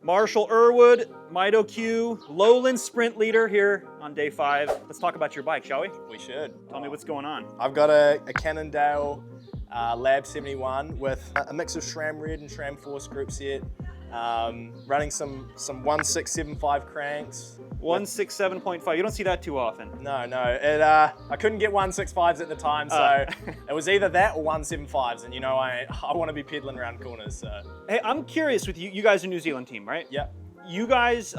Marshall Irwood, Mido Q, Lowland Sprint leader here on day 5. Let's talk about your bike, shall we? We should. Tell me what's going on. I've got a Cannondale Lab 71 with a mix of SRAM Red and SRAM Force group set. Running some 1675 cranks. 167.5. You don't see that too often. No. I couldn't get 165s at the time, so it was either that or 175s, and you know I want to be pedaling around corners. So. Hey, I'm curious with you. You guys are a New Zealand team, right? Yeah. You guys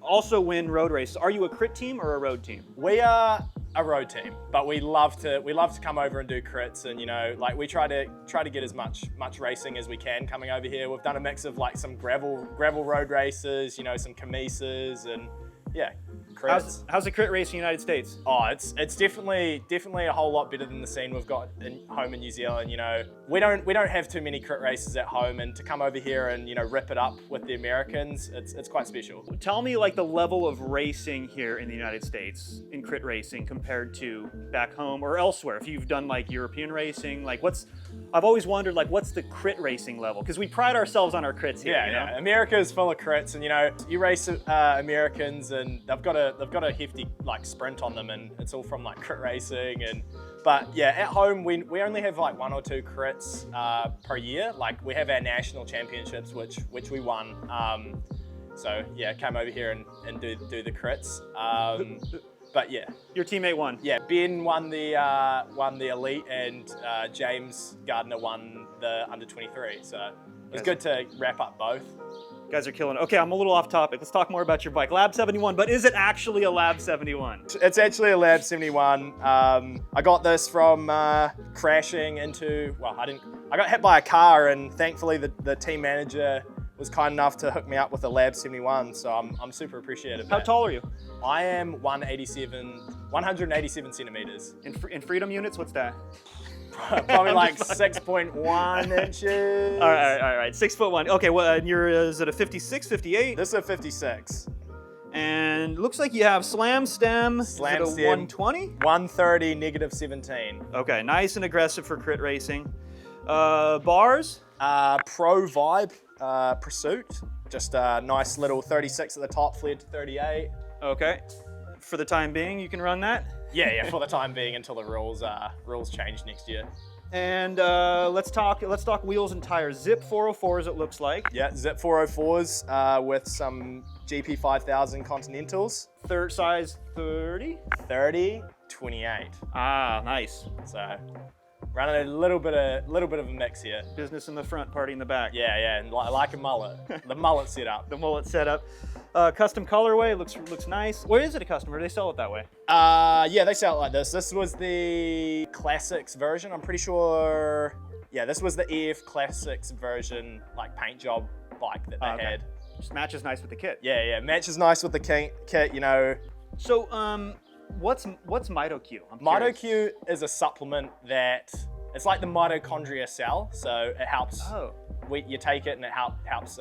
also win road races. Are you a crit team or a road team? We are a road team, but we love to come over and do crits, and you know, like we try to get as much racing as we can coming over here. We've done a mix of like some gravel road races, you know, some Camisas, and yeah, crits. How's the crit race in the United States? Oh, it's definitely a whole lot better than the scene we've got home in New Zealand. You know, we don't have too many crit races at home, and to come over here and, you know, rip it up with the Americans, it's quite special. Tell me like the level of racing here in the United States in crit racing compared to back home or elsewhere. If you've done like European racing, like I've always wondered like what's the crit racing level, because we pride ourselves on our crits here. Yeah. America is full of crits, and you know, you race Americans and they've got a hefty like sprint on them, and it's all from like crit racing. But yeah, at home we only have like 1 or 2 crits per year. Like we have our national championships which we won. So yeah, come over here and do the crits. But yeah, your teammate won. Yeah, Ben won the elite, and James Gardner won the under 23. So it was good to wrap up both. You guys are killing it. Okay, I'm a little off topic. Let's talk more about your bike. Lab 71, but is it actually a Lab 71? It's actually a Lab 71. I got this from crashing into, I got hit by a car, and thankfully the team manager was kind enough to hook me up with a Lab 71, so I'm super appreciative. How tall are you? I am 187 centimeters. In freedom units, what's that? Probably like 6.1 inches. All right. 6'1". Okay, well, is it a 56, 58? This is a 56. And looks like you have slam stem. Slam is it a 120? 130, negative 17. Okay, nice and aggressive for crit racing. Bars? Pro Vibe Pursuit. Just a nice little 36 at the top, flared to 38. Okay. For the time being, you can run that? Yeah, for the time being until the rules change next year. And let's talk wheels and tires. Zip 404s, it looks like. Yeah, Zip 404s with some GP 5000 Continentals. Size 30? 30, 28. Ah, nice. So running a little bit of a mix here. Business in the front, party in the back. Yeah, and like a mullet. The mullet setup. The mullet setup. Custom colorway, looks nice. Where is it a custom, or do they sell it that way? Yeah, they sell it like this. This was the Classics version, I'm pretty sure. Yeah, this was the EF Classics version, like paint job bike that they had. Just matches nice with the kit. Yeah, matches nice with the kit, you know. So, what's Mido Q? Mido Q is a supplement that, it's like the mitochondria cell, so it helps. Oh. You take it and it helps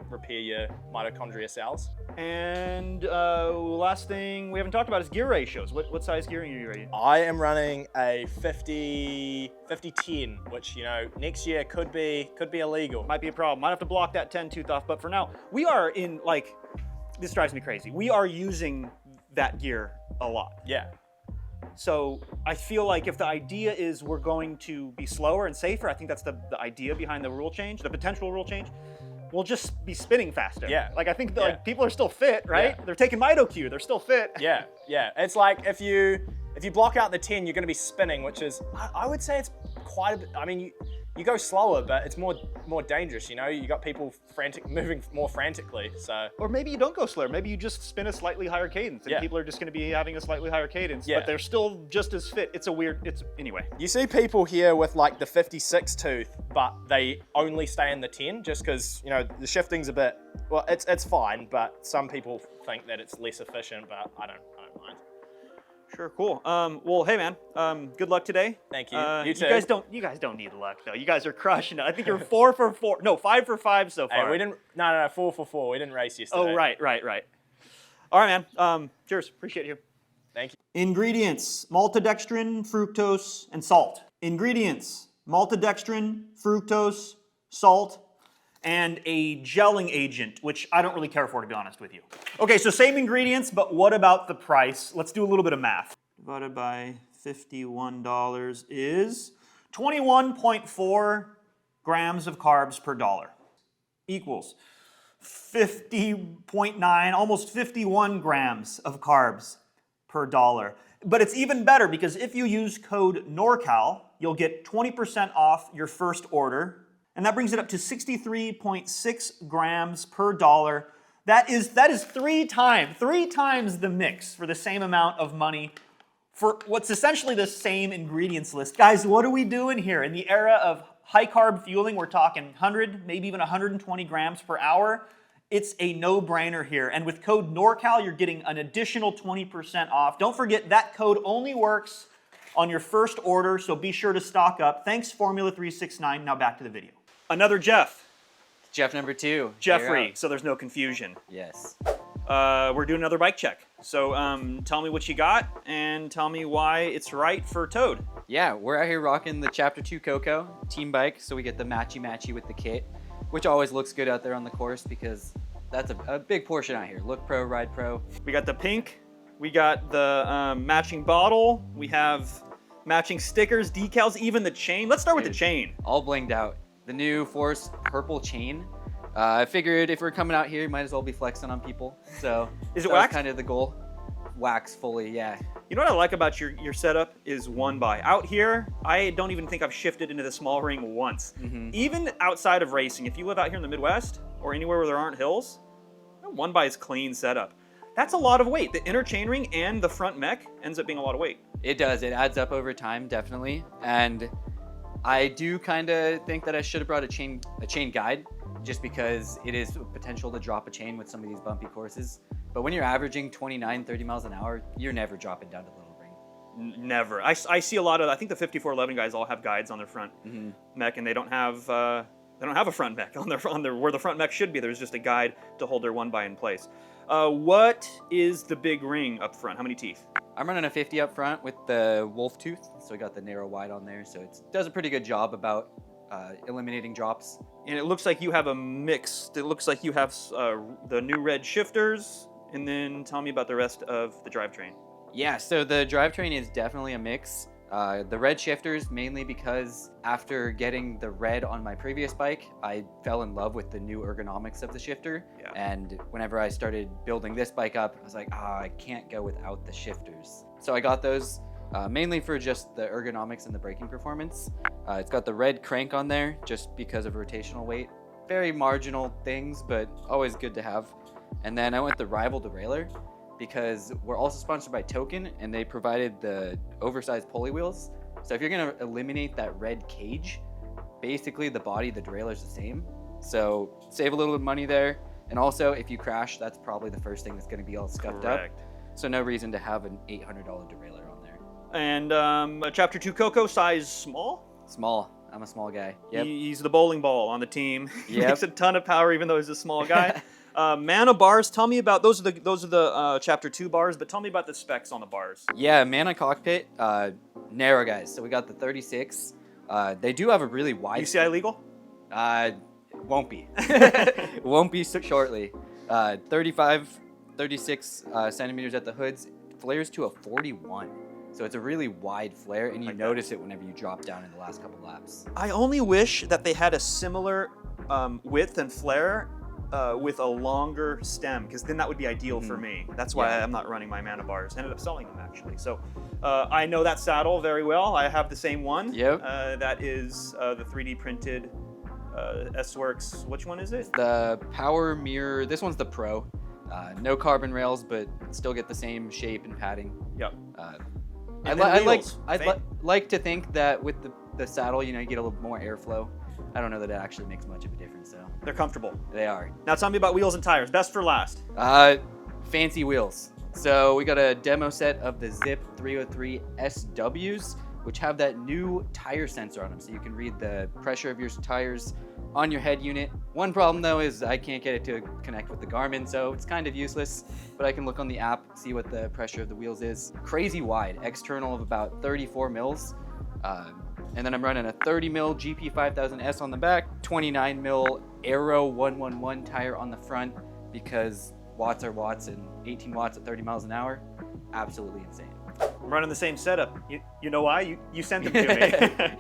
repair your mitochondria cells. And last thing we haven't talked about is gear ratios. What size gearing are you running? I am running a 50-10, which, you know, next year could be illegal. Might be a problem. Might have to block that 10 tooth off. But for now, we are in, like, this drives me crazy. We are using that gear a lot. Yeah. So I feel like if the idea is we're going to be slower and safer, I think that's the idea behind the rule change, the potential rule change. We'll just be spinning faster. Yeah. Like I think like people are still fit, right? Yeah. They're taking Mido Q, they're still fit. Yeah. It's like if you block out the 10, you're going to be spinning, which is, I would say it's quite a bit. I mean, you go slower, but it's more dangerous, you know? You got people moving more frantically, so. Or maybe you don't go slower. Maybe you just spin a slightly higher cadence, and people are just gonna be having a slightly higher cadence, but they're still just as fit. Anyway. You see people here with like the 56 tooth, but they only stay in the 10 just because, you know, the shifting's a bit, well, it's fine, but some people think that it's less efficient, but I don't mind. Sure, cool. Well, hey man, good luck today. Thank you. You too. You guys don't need luck though. You guys are crushing it. I think you're 4 for 4. No, 5 for 5 so far. Hey, we didn't. No, 4 for 4. We didn't race yesterday. Oh, right. All right, man. Cheers. Appreciate you. Thank you. Ingredients: maltodextrin, fructose, and salt. Ingredients: maltodextrin, fructose, salt, and a gelling agent, which I don't really care for, to be honest with you. Okay, so same ingredients, but what about the price? Let's do a little bit of math. Divided by $51 is 21.4 grams of carbs per dollar. Equals 50.9, almost 51 grams of carbs per dollar. But it's even better because if you use code NORCAL, you'll get 20% off your first order, and that brings it up to 63.6 grams per dollar. That is three times the mix for the same amount of money for what's essentially the same ingredients list. Guys, what are we doing here? In the era of high carb fueling, we're talking 100, maybe even 120 grams per hour. It's a no-brainer here. And with code NORCAL, you're getting an additional 20% off. Don't forget, that code only works on your first order, so be sure to stock up. Thanks, Formula369. Now back to the video. Another Jeff. Jeff number 2. Jeffrey, so there's no confusion. Yes. We're doing another bike check. So tell me what you got and tell me why it's right for Toad. Yeah, we're out here rocking the Chapter 2 Coco team bike, so we get the matchy-matchy with the kit, which always looks good out there on the course because that's a big portion out here. Look pro, ride pro. We got the pink, we got the matching bottle, we have matching stickers, decals, even the chain. Let's start with the chain. All blinged out. The new Force purple chain. I figured if we're coming out here, might as well be flexing on people. So is it that wax? Was kind of the goal. Wax fully, yeah. You know what I like about your setup is one by. Out here, I don't even think I've shifted into the small ring once. Even outside of racing, if you live out here in the Midwest or anywhere where there aren't hills, one by is clean setup. That's a lot of weight. The inner chainring and the front mech ends up being a lot of weight. It does. It adds up over time, definitely. And I do kind of think that I should have brought a chain guide, just because it is potential to drop a chain with some of these bumpy courses. But when you're averaging 29, 30 miles an hour, you're never dropping down to Little Ring. Never. I see a lot of, I think the 5411 guys all have guides on their front mech, and they don't have a front mech on their where the front mech should be. There's just a guide to hold their one by in place. What is the big ring up front? How many teeth? I'm running a 50 up front with the wolf tooth, so we got the narrow wide on there, so it does a pretty good job about eliminating drops. And it looks like you have a mix. It looks like you have the new red shifters, and then tell me about the rest of the drivetrain. Yeah, so the drivetrain is definitely a mix. The red shifters, mainly because after getting the red on my previous bike, I fell in love with the new ergonomics of the shifter. Yeah. And whenever I started building this bike up, I was like, I can't go without the shifters. So I got those mainly for just the ergonomics and the braking performance. It's got the red crank on there just because of rotational weight. Very marginal things, but always good to have. And then I went the rival derailleur, because we're also sponsored by Token, and they provided the oversized pulley wheels. So if you're gonna eliminate that red cage, basically the body of the derailleur is the same. So save a little bit of money there. And also, if you crash, that's probably the first thing that's gonna be all scuffed up. So no reason to have an $800 derailleur on there. And a Chapter 2 Coco, size small? Small. I'm a small guy. Yep. He's the bowling ball on the team. He Yep. makes a ton of power even though he's a small guy. Mana bars, tell me about, those are the Chapter 2 bars, but tell me about the specs on the bars. Yeah, Mana cockpit, narrow guys. So we got the 36. They do have a really wide... UCI legal? Won't be. Won't be shortly. 35, 36 centimeters at the hoods, flares to a 41. So it's a really wide flare, and you notice it whenever you drop down in the last couple laps. I only wish that they had a similar width and flare with a longer stem, because then that would be ideal for me. That's why I'm not running my Mana bars. Ended up selling them, actually. So I know that saddle very well. I have the same one. Yep. That is the 3D printed S-Works. Which one is it? The Power Mirror, this one's the Pro. No carbon rails, but still get the same shape and padding. Yep. I'd like to think that with the saddle, you get a little more airflow. I don't know that it actually makes much of a difference, though. They're comfortable. They are. Now tell me about wheels and tires. Best for last. Fancy wheels. So we got a demo set of the Zip 303 SWs, which have that new tire sensor on them, so you can read the pressure of your tires on your head unit. One problem, though, is I can't get it to connect with the Garmin, so it's kind of useless, but I can look on the app, see what the pressure of the wheels is. Crazy wide, external of about 34 mils. And then I'm running a 30 mil GP5000S on the back, 29 mil Aero 111 tire on the front because watts are watts and 18 watts at 30 miles an hour, absolutely insane. I'm running the same setup. You know why? You sent them to me.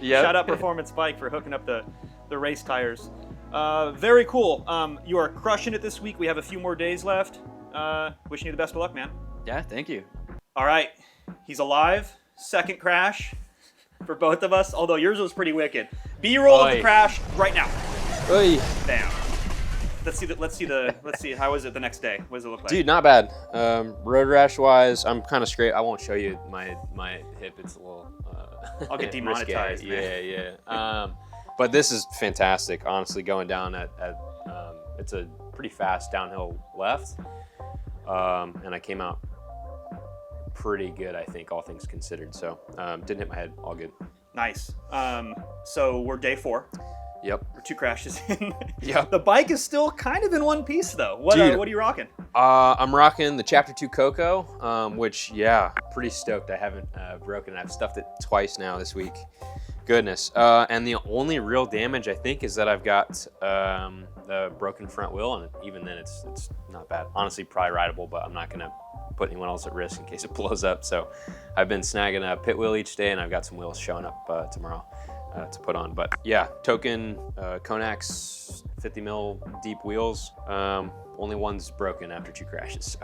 Yep. Shout out Performance Bike for hooking up the race tires. Very cool. You are crushing it this week. We have a few more days left. Wishing you the best of luck, man. Yeah, thank you. All right. He's alive. Second crash for both of us, although yours was pretty wicked. B-roll of the crash right now. Oy. Bam. Let's see. How was it the next day? What does it look like? Dude, not bad. Road rash wise, I'm kind of straight. I won't show you my hip. It's a little. I'll get demonetized, man. Yeah. But this is fantastic. Honestly, going down at it's a pretty fast downhill left, and I came out pretty good, I think, all things considered. So didn't hit my head. All good. Nice. So we're day 4. Yep. We're 2 crashes in. Yep. The bike is still kind of in one piece, though. What Dude. are you rocking? I'm rocking the Chapter 2 Coco, which, yeah, pretty stoked. I haven't broken it. I've stuffed it twice now this week. Goodness. And the only real damage, I think, is that I've got the broken front wheel, and even then it's not bad. Honestly, probably rideable, but I'm not going to put anyone else at risk in case it blows up. So I've been snagging a pit wheel each day, and I've got some wheels showing up tomorrow to put on. But yeah, token Konax 50 mil deep wheels. Only one's broken after 2 crashes.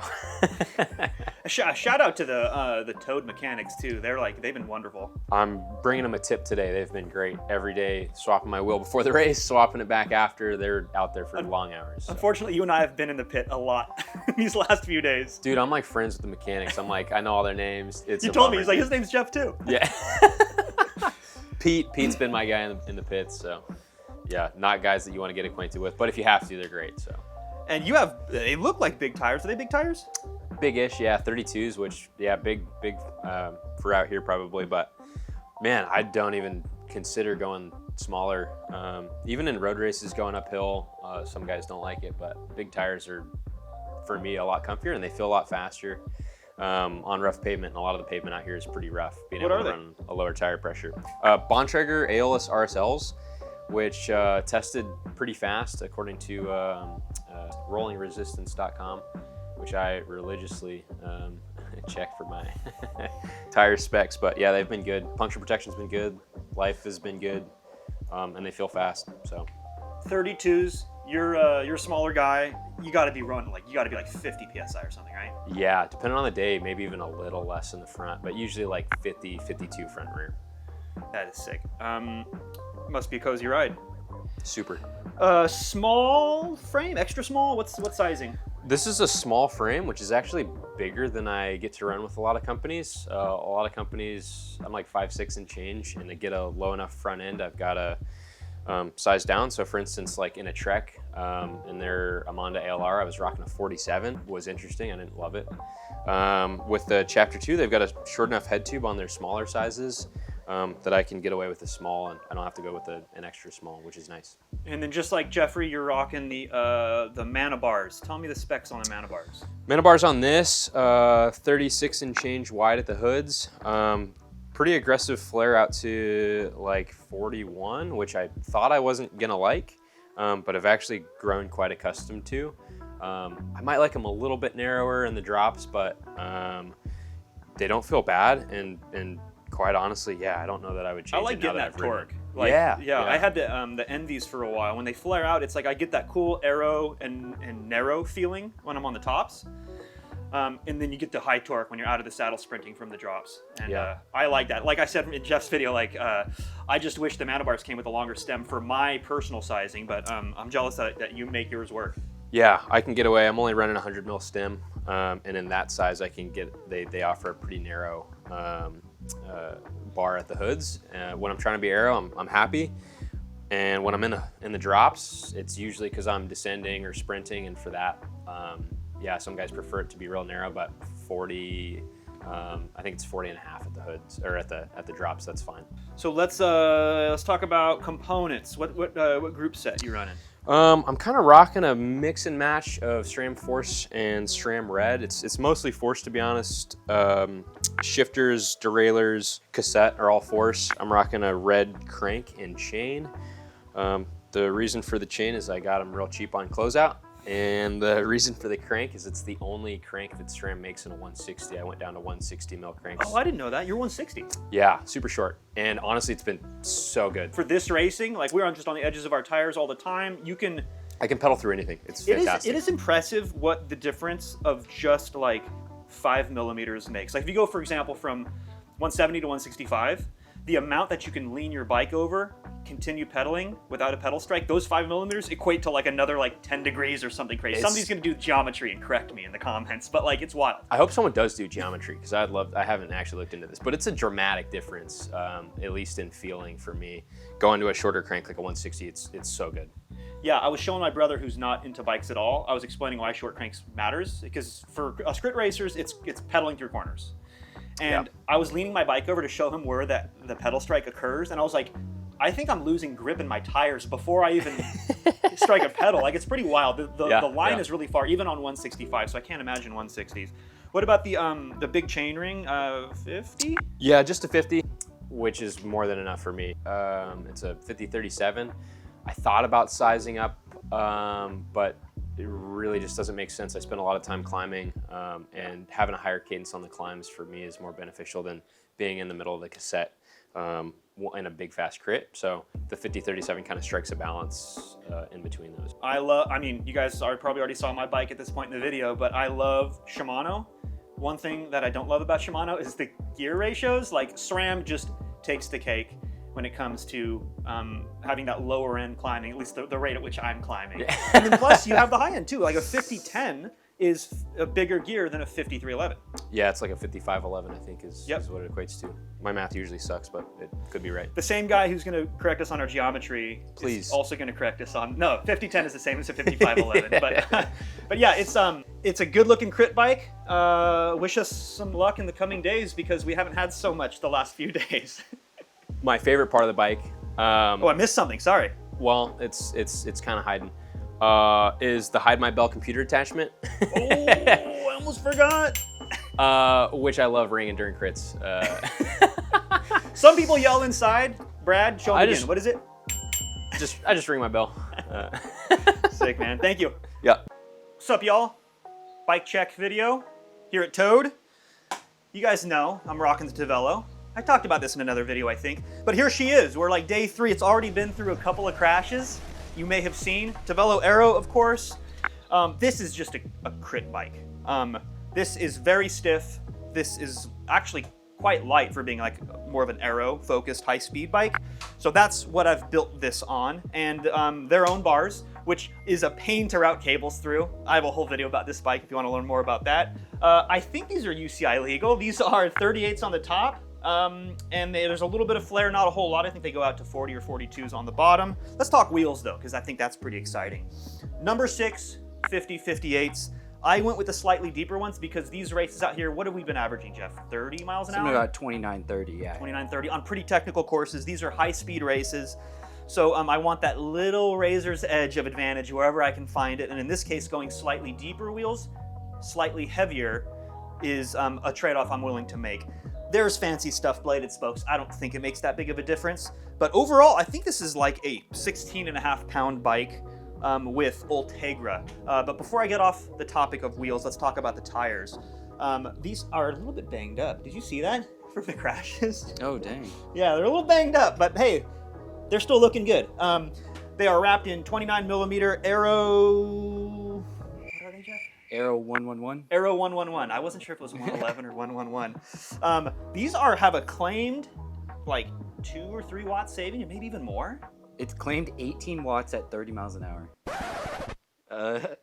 So. Shout out to the Toad mechanics too. They've been wonderful. I'm bringing them a tip today. They've been great. Every day, swapping my wheel before the race, swapping it back after. They're out there for long hours. So. Unfortunately, you and I have been in the pit a lot these last few days. Dude, I'm like friends with the mechanics. I'm like, I know all their names. It's You told me. He's like, his name's Jeff too. Yeah. Pete's been my guy in the pits. So yeah, not guys that you want to get acquainted with, but if you have to, they're great. So. And they look like big tires. Are they big tires? Big-ish, yeah, 32s, which, yeah, big for out here probably. But, man, I don't even consider going smaller. Even in road races going uphill, some guys don't like it, but big tires are, for me, a lot comfier, and they feel a lot faster on rough pavement. And a lot of the pavement out here is pretty rough, being able to run a lower tire pressure. Bontrager AOLS RSLs, which tested pretty fast according to rollingresistance.com, which I religiously check for my tire specs. But yeah, they've been good. Puncture protection's been good. Life has been good, and they feel fast. So 32s. You're a smaller guy. You got to be running you got to be like 50 psi or something, right? yeah, depending on the day, maybe even a little less in the front, but usually like 50, 52 front and rear. That is sick. Must be a cozy ride. Super. Small frame, extra small. What sizing? This is a small frame, which is actually bigger than I get to run with a lot of companies. A lot of companies, I'm like 5'6" and change, and to get a low enough front end, I've got to size down. So for instance, like in a Trek, in their Amonda ALR, I was rocking a 47. Was interesting. I didn't love it. With the Chapter 2, they've got a short enough head tube on their smaller sizes that I can get away with a small, and I don't have to go with an extra small, which is nice. And then just like Jeffrey, you're rocking the mana bars. Tell me the specs on the mana bars. Mana bars on this, 36 and change wide at the hoods. Pretty aggressive flare out to like 41, which I thought I wasn't gonna like, but I've actually grown quite accustomed to. I might like them a little bit narrower in the drops, but they don't feel bad, and quite honestly, yeah, I don't know that I would change. I like it now getting that torque. Yeah. I had the Envies for a while. When they flare out, it's like I get that cool aero and narrow feeling when I'm on the tops. And then you get the high torque when you're out of the saddle sprinting from the drops. And I like that. Like I said in Jeff's video, I just wish the mana bars came with a longer stem for my personal sizing, but I'm jealous that you make yours work. Yeah, I can get away. I'm only running 100 mil stem, and in that size, I can get. They offer a pretty narrow bar at the hoods. When I'm trying to be aero, I'm happy, and when I'm in the drops, it's usually because I'm descending or sprinting, and for that, yeah, some guys prefer it to be real narrow, but 40. I think it's 40 and a half at the hoods or at the drops. That's fine. So let's talk about components. What group set you running? I'm kind of rocking a mix and match of SRAM Force and SRAM Red. It's mostly Force, to be honest. Shifters, derailleurs, cassette are all Force. I'm rocking a red crank and chain. The reason for the chain is I got them real cheap on closeout. And the reason for the crank is it's the only crank that SRAM makes in a 160. I went down to 160 mil cranks. Oh, I didn't know that. You're 160. Yeah, super short. And honestly, it's been so good. For this racing, like we're just on the edges of our tires all the time, I can pedal through anything. It's fantastic. It is impressive what the difference of just like 5 millimeters makes. Like if you go, for example, from 170 to 165, the amount that you can lean your bike over, continue pedaling without a pedal strike, those 5 millimeters equate to like another like 10 degrees or something crazy. Somebody's gonna do geometry and correct me in the comments, but like it's wild. I hope someone does do geometry because I haven't actually looked into this, but it's a dramatic difference, at least in feeling for me. Going to a shorter crank like a 160, it's so good. Yeah, I was showing my brother who's not into bikes at all, I was explaining why short cranks matters, because for us crit racers, it's pedaling through corners. And I was leaning my bike over to show him where the pedal strike occurs, and I was like, I think I'm losing grip in my tires before I even strike a pedal. Like, it's pretty wild. The line is really far, even on 165, so I can't imagine 160s. What about the big chain ring, 50? Yeah, just a 50, which is more than enough for me. It's a 50-37. I thought about sizing up, but it really just doesn't make sense. I spend a lot of time climbing, and having a higher cadence on the climbs for me is more beneficial than being in the middle of the cassette in a big fast crit. So the 50-37 kind of strikes a balance in between those. I mean, you guys probably already saw my bike at this point in the video, but I love Shimano. One thing that I don't love about Shimano is the gear ratios. Like SRAM just takes the cake when it comes to having that lower end climbing, at least the rate at which I'm climbing. Yeah. And then plus you have the high end too. Like a 50-10 is a bigger gear than a 53-11. Yeah, it's like a 55-11, I think is what it equates to. My math usually sucks, but it could be right. The same guy who's gonna correct us on our geometry is also gonna correct us on, no, 50-10 is the same as a 55-11. But yeah, it's a good looking crit bike. Wish us some luck in the coming days because we haven't had so much the last few days. My favorite part of the bike. Oh, I missed something, sorry. Well, it's kind of hiding. Is the Hide My Bell computer attachment. Oh, I almost forgot. Which I love ringing during crits. Some people yell inside. Brad, show me again. What is it? I just ring my bell. Sick, man. Thank you. Yeah. What's up, y'all? Bike check video here at Toad. You guys know I'm rocking the Tavelo. I talked about this in another video, I think. But here she is. We're like day 3. It's already been through a couple of crashes. You may have seen. Tavelo Aero, of course. This is just a crit bike. This is very stiff. This is actually quite light for being like more of an aero-focused high-speed bike. So that's what I've built this on. And their own bars, which is a pain to route cables through. I have a whole video about this bike if you want to learn more about that. I think these are UCI legal. These are 38s on the top. And there's a little bit of flare, not a whole lot. I think they go out to 40 or 42s on the bottom. Let's talk wheels though, because I think that's pretty exciting. Number 6, 50-58s. I went with the slightly deeper ones because these races out here, what have we been averaging, Jeff? 30 miles an hour? Something about 29-30, yeah. 29-30 on pretty technical courses. These are high-speed races. So I want that little razor's edge of advantage wherever I can find it. And in this case, going slightly deeper wheels, slightly heavier, is a trade-off I'm willing to make. There's fancy stuff bladed spokes. I don't think it makes that big of a difference. But overall, I think this is like a 16.5-pound bike with Ultegra. But before I get off the topic of wheels, let's talk about the tires. These are a little bit banged up. Did you see that from the crashes? Oh, dang. Yeah, they're a little banged up, but hey, they're still looking good. They are wrapped in 29mm Aero... What are they, Jeff? Aero 111? Aero 111. I wasn't sure if it was 111 or 111. These have a claimed like 2 or 3 watt saving, and maybe even more. It's claimed 18 watts at 30 miles an hour.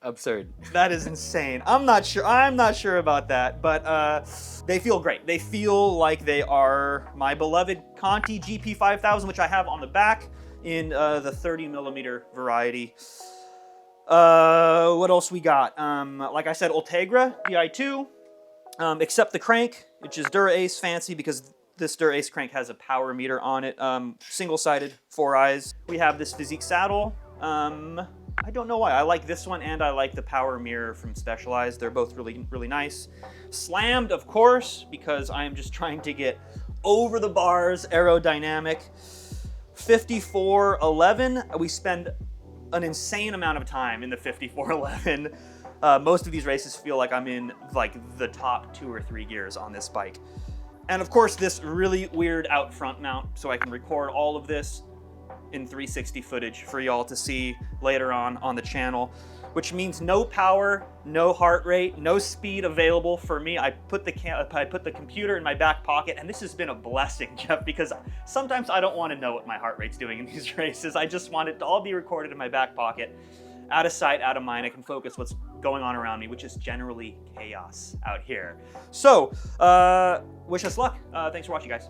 Absurd. That is insane. I'm not sure about that, but they feel great. They feel like they are my beloved Conti GP5000, which I have on the back in the 30mm variety. What else we got? Like I said, Ultegra Di2, except the crank, which is Dura-Ace fancy because this Dura-Ace crank has a power meter on it, single-sided, 4 eyes. We have this Physique saddle. I don't know why. I like this one and I like the power mirror from Specialized. They're both really, really nice. Slammed, of course, because I am just trying to get over the bars, aerodynamic. 54.11. We spend an insane amount of time in the 54.11. Most of these races feel like I'm in like the top 2 or 3 gears on this bike. And of course, this really weird out front mount, so I can record all of this in 360 footage for y'all to see later on the channel, which means no power, no heart rate, no speed available for me. I put the computer in my back pocket, and this has been a blessing, Jeff, because sometimes I don't want to know what my heart rate's doing in these races. I just want it to all be recorded in my back pocket, out of sight, out of mind. I can focus what's going on around me, which is generally chaos out here. So, wish us luck. Thanks for watching, guys.